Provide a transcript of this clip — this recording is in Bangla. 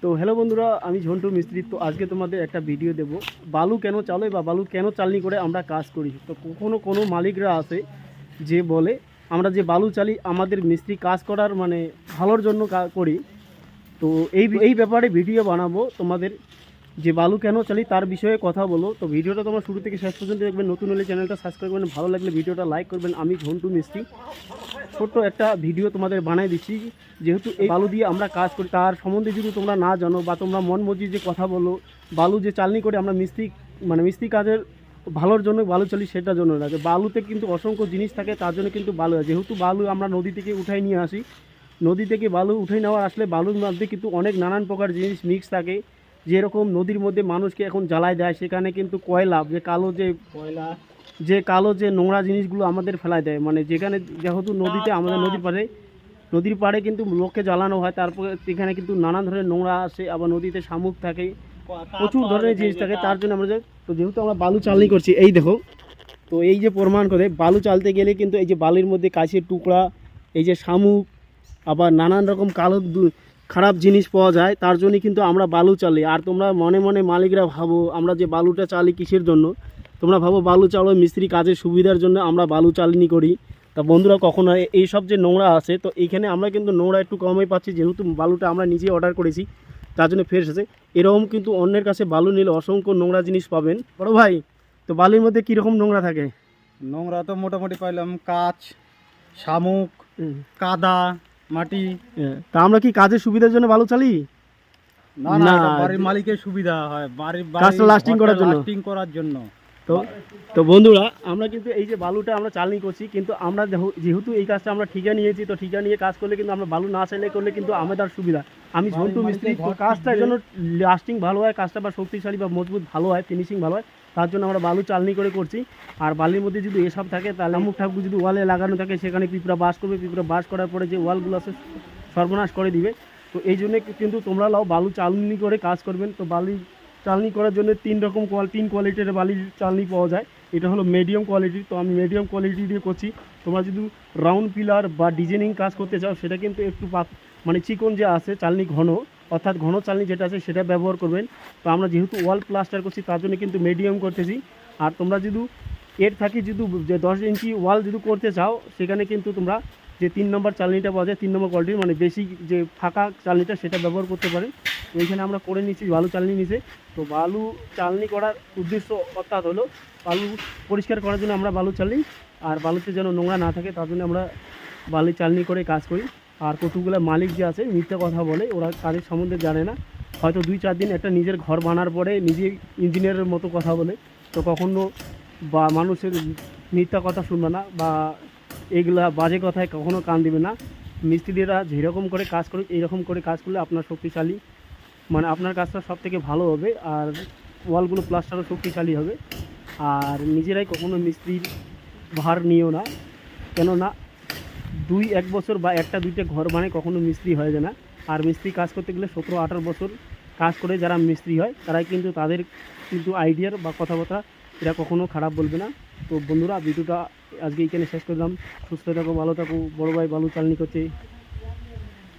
তো হ্যালো বন্ধুরা, আমি ঝন্টু মিস্ত্রি। তো আজকে তোমাদের একটা ভিডিও দেব বালু কেন চালে বা বালু কেন চালনি করে আমরা কাজ করি। তো কোনো মালিকরা আছে যে বলে আমরা যে বালু চালি আমাদের মিস্ত্রি কাজ করার মানে ভালোর জন্য করি। তো এই ব্যাপারে ভিডিও বানাবো তোমাদের, যে বালু কেন চালি তার বিষয়ে কথা বলো। তো ভিডিওটা তোমরা শুরু থেকে শেষ পর্যন্ত দেখবেন। নতুন হলে চ্যানেলটা সাবস্ক্রাইব করবেন, ভালো লাগলে ভিডিওটা লাইক করবেন। আমি ঝন্টু মিস্ত্রি ছোট্ট একটা ভিডিও তোমাদের বানাই দিচ্ছি। যেহেতু এই বালু দিয়ে আমরা কাজ করি তার সম্বন্ধে যদি তোমরা না জানো বা তোমরা মন মর্জি যে কথা বলো, বালু যে চালনি করে আমরা মিস্ত্রি কাজের ভালোর জন্য বালু চালি সেটার জন্য লাগে। বালুতে কিন্তু অসংখ্য জিনিস থাকে, তার জন্য কিন্তু বালু, যেহেতু বালু আমরা নদী থেকে উঠাই নিয়ে আসি, নদী থেকে বালু উঠে নেওয়া আসলে বালুর মধ্যে কিন্তু অনেক নানান প্রকার জিনিস মিক্স থাকে। যেরকম নদীর মধ্যে মানুষকে এখন জ্বালায় দেয়, সেখানে কিন্তু কয়লা যে কালো যে নোংরা জিনিসগুলো আমাদের ফেলায় দেয়, মানে যেখানে যেহেতু নদীতে আমাদের নদীর পাড়ে কিন্তু লোককে জ্বালানো হয়, তারপরে সেখানে কিন্তু নানান ধরনের নোংরা আসে। আবার নদীতে শামুক থাকে, প্রচুর ধরনের জিনিস থাকে, তার জন্য আমরা তো যেহেতু আমরা বালু চালনি করছি, এই দেখো। তো এই যে প্রমাণ করে বালু চালতে গেলে কিন্তু এই যে বালির মধ্যে কাছের টুকরা, এই যে শামুক, আবার নানান রকম কালো খারাপ জিনিস পাওয়া যায়, তার জন্য কিন্তু আমরা বালু চালি। আর তোমরা মনে মনে মালিকরা ভাবো আমরা যে বালুটা চালি কিসের জন্য, তোমরা ভাবো বালু চালো মিস্ত্রি কাজের সুবিধার জন্য আমরা বালু চালনি করি। তা বন্ধুরা, কখনো এইসব যে নোংরা আছে, তো এইখানে আমরা কিন্তু নোংরা একটু কমই পাচ্ছি, যেহেতু বালুটা আমরা নিজে অর্ডার করেছি, তার জন্য ফ্রেশ আছে। এরকম কিন্তু অন্যের কাছে বালু নিলে অসংখ্য নোংরা জিনিস পাবেন। বড় ভাই, তো বালির মধ্যে কীরকম নোংরা থাকে? নোংরা তো মোটামুটি পাইলাম কাঁচ, শামুক, কাদা, মাটি। তা আমরা কি কাজের সুবিধার জন্য বালু চালি? না না, বাড়ির মালিকের সুবিধা হয়, কাজটা লাস্টিং করার জন্য। তো বন্ধুরা, আমরা কিন্তু এই যে বালুটা আমরা চালনি করছি, কিন্তু আমরা যেহেতু এই কাজটা আমরা ঠিকা নিয়েছি, তো ঠিকা নিয়ে কাজ করলে কিন্তু আমরা বালু না চাইলে করলে কিন্তু আমাদের সুবিধা। আমি ঝন্টু মিস্ত্রি, তো কাজটার জন্য লাস্টিং ভালো হয়, কাজটা বা শক্তিশালী বা মজবুত ভালো হয়, ফিনিশিং ভালো হয়, তার জন্য আমরা বালু চালনি করে করছি। আর বালির মধ্যে যদি এসব থাকে, তাহলে শামুক ঠাকুর যদি ওয়ালে লাগানো থাকে, সেখানে পিঁপড়া বাস করবে, পিঁপড়া বাস করার পরে যে ওয়ালগুলো আছে সর্বনাশ করে দিবে। তো এই জন্য কিন্তু তোমরা বালু চালনি করে কাজ করবেন। তো বালি চালনি করার জন্য তিন কোয়ালিটির বালির চালনি পাওয়া যায়। এটা হলো মিডিয়াম কোয়ালিটির, তো আমি মিডিয়াম কোয়ালিটি দিয়ে করছি। তোমরা যদি রাউন্ড পিলার বা ডিজাইনিং কাজ করতে চাও, সেটা কিন্তু একটু মানে চিকন যে আছে চালনি, অর্থাৎ ঘন চালনি যেটা আছে সেটা ব্যবহার করবেন। তো আমরা যেহেতু ওয়াল প্লাস্টার করছি, তার জন্য কিন্তু মিডিয়াম করতেছি। আর তোমরা যদি এর থাকি যদি যে 10 ইঞ্চি ওয়াল যদি করতে চাও, সেখানে কিন্তু তোমরা যে 3 নম্বর চালনিটা পাওয়া যায়, 3 নম্বর কোয়ালিটির, মানে বেশি যে ফাঁকা চালনিটা, সেটা ব্যবহার করতে পারেন। তো এইখানে আমরা করে নিচ্ছি বালু চালনি নিচে। তো বালু চালনি করার উদ্দেশ্য অর্থাৎ হলো বালু পরিষ্কার করার জন্য আমরা বালু চালনি, আর বালুতে যেন নোংরা না থাকে তার জন্য আমরা বালি চালনি করে কাজ করি। আর কতগুলো মালিক যে আছে মিথ্যা কথা বলে, ওরা কাজের সম্বন্ধে জানে না, হয়তো 2-4 দিন একটা নিজের ঘর বানার পরে নিজে ইঞ্জিনিয়ারের মতো কথা বলে। তো কখনো বা মানুষের মিথ্যা কথা শুনবে না, বা এইগুলা বাজে কথায় কখনো কান দিবে না। মিস্ত্রিরা যেরকম করে কাজ করুক, এইরকম করে কাজ করলে আপনার শক্তিশালী, মানে আপনার কাজটা সব থেকে ভালো হবে, আর ওয়ালগুলো প্লাস্টারও শক্তিশালী হবে। আর নিজেরাই কখনো মিস্ত্রির ভার নিও না, কেননা 2-1 বছর বা 1-2টা ঘর বানায় কখনো মিস্ত্রি হয়ে যায় না। আর মিস্ত্রি কাজ করতে গেলে 17-18 বছর কাজ করে যারা মিস্ত্রি হয়, তারাই কিন্তু তাদের কিন্তু আইডিয়ার বা কথাবার্তা এরা কখনো খারাপ বলবে না। তো বন্ধুরা, ভিডিওটা আজকে এইখানে শেষ করলাম। সুস্থ থাকো, ভালো থাকো। বড় ভাই বালু চালনি করছে।